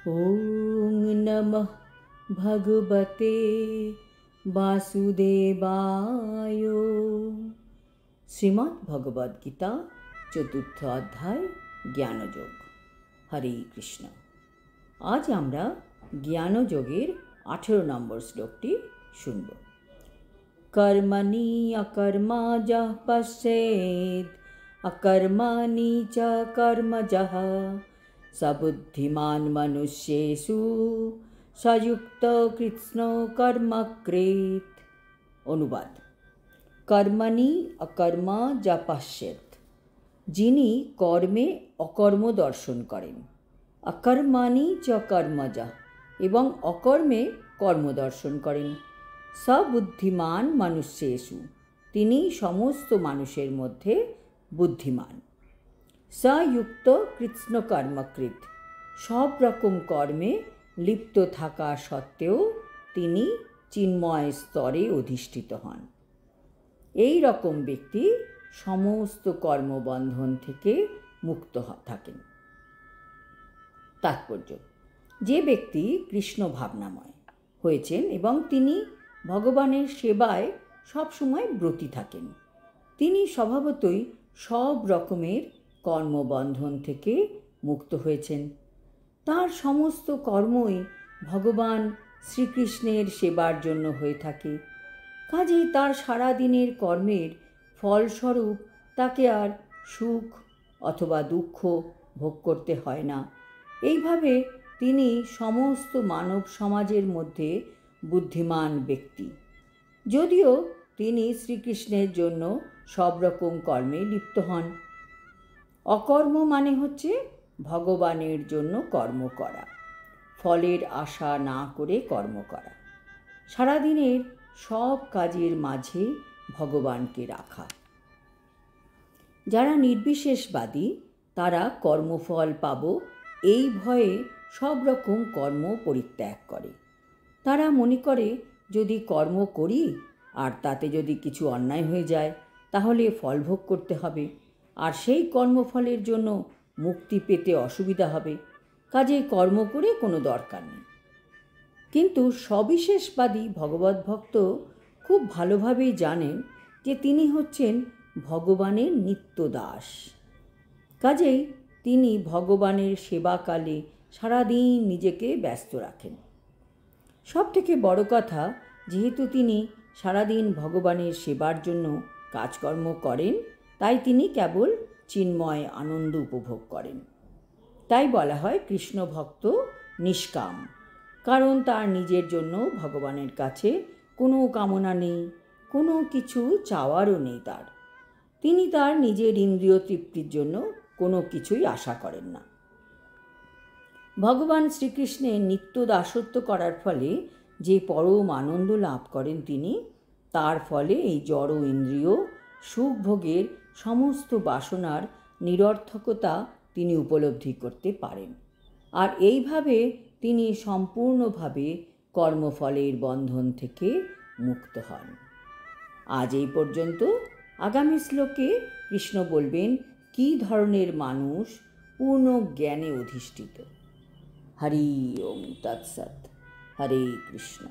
ওং নমঃ ভগবতে বাসুদেবায়। শ্রীমদ্ ভগবদ গীতা চতুর্থ অধ্যায় জ্ঞানযোগ। হরে কৃষ্ণ। আজ আমরা জ্ঞানযোগের 18 নম্বর শ্লোকটি শুনব। কর্মণি অকর্মজঃ পশ্যেদ অকর্মণি চ কর্মজঃ সবুদ্ধিমান মনুষ্যেষু সযুক্ত কৃৎস্ন কর্মকৃৎ। অনুবাদ: কর্মণি অকর্ম যা পশ্যেত, যিনি কর্মে অকর্ম দর্শন করেন, অকর্মাণি চ কর্মজা, এবং অকর্মে কর্ম দর্শন করেন, সবুদ্ধিমান মনুষ্যেষু, তিনি সমস্ত মানুষের মধ্যে বুদ্ধিমান, সযুক্ত কৃৎস্ন কর্মকৃৎ, সব রকম কর্মে লিপ্ত থাকা সত্ত্বেও তিনি চিন্ময় স্তরে অধিষ্ঠিত হন। এই রকম ব্যক্তি সমস্ত কর্মবন্ধন থেকে মুক্ত থাকেন। তাৎপর্য: যে ব্যক্তি কৃষ্ণ ভাবনাময় হয়েছেন এবং তিনি ভগবানের সেবায় সবসময় ব্রতী থাকেন, তিনি স্বভাবতই সব রকমের কর্মবন্ধন থেকে মুক্ত হয়েছেন। তার সমস্ত কর্মই ভগবান শ্রীকৃষ্ণের সেবার জন্য হয়ে থাকে। কাজেই তার সারাদিনের কর্মের ফলস্বরূপ তাকে আর সুখ অথবা দুঃখ ভোগ করতে হয় না। এইভাবে তিনি সমস্ত মানব সমাজের মধ্যে বুদ্ধিমান ব্যক্তি, যদিও তিনি শ্রীকৃষ্ণের জন্য সব রকম কর্মে লিপ্ত হন। অকর্ম মানে হচ্ছে ভগবানের জন্য কর্ম করা, ফলের আশা না করে কর্ম করা, সারাদিনের সব কাজের মাঝে ভগবানকে রাখা। যারা নির্বিশেষবাদী তারা কর্মফল পাব এই ভয়ে সব রকম কর্ম পরিত্যাগ করে। তারা মনে করে যদি কর্ম করি আর তাতে যদি কিছু অন্যায় হয়ে যায় তাহলে ফল ভোগ করতে হবে, আর সেই কর্মফলের জন্য মুক্তি পেতে অসুবিধা হবে, কাজেই কর্ম করে কোনো দরকার নেই। কিন্তু সবিশেষবাদী ভগবত ভক্ত খুব ভালোভাবেই জানেন যে তিনি হচ্ছেন ভগবানের নিত্য দাস। কাজেই তিনি ভগবানের সেবাকালে সারাদিন নিজেকে ব্যস্ত রাখেন। সব থেকে বড় কথা, যেহেতু তিনি সারাদিন ভগবানের সেবার জন্য কাজকর্ম করেন, তাই তিনি কেবল চিন্ময় আনন্দ উপভোগ করেন। তাই বলা হয় কৃষ্ণ ভক্ত নিষ্কাম, কারণ তার নিজের জন্য ভগবানের কাছে কোনো কামনা নেই, কোনো কিছু চাওয়ারও নেই তার। তিনি তার নিজের ইন্দ্রিয় তৃপ্তির জন্য কোনো কিছুই আশা করেন না। ভগবান শ্রীকৃষ্ণের নিত্য দাসত্ব করার ফলে যে পরম আনন্দ লাভ করেন তিনি, তার ফলে এই জড় ইন্দ্রিয় সুখভোগের সমস্ত বাসনার নিরর্থকতা তিনি উপলব্ধি করতে পারেন, আর এইভাবে তিনি সম্পূর্ণভাবে কর্মফলের বন্ধন থেকে মুক্ত হন। আজ এই পর্যন্ত। আগামী শ্লোকে কৃষ্ণ বলবেন কী ধরনের মানুষ পূর্ণ জ্ঞানে অধিষ্ঠিত। হরি ওম তৎসৎ। হরে কৃষ্ণ।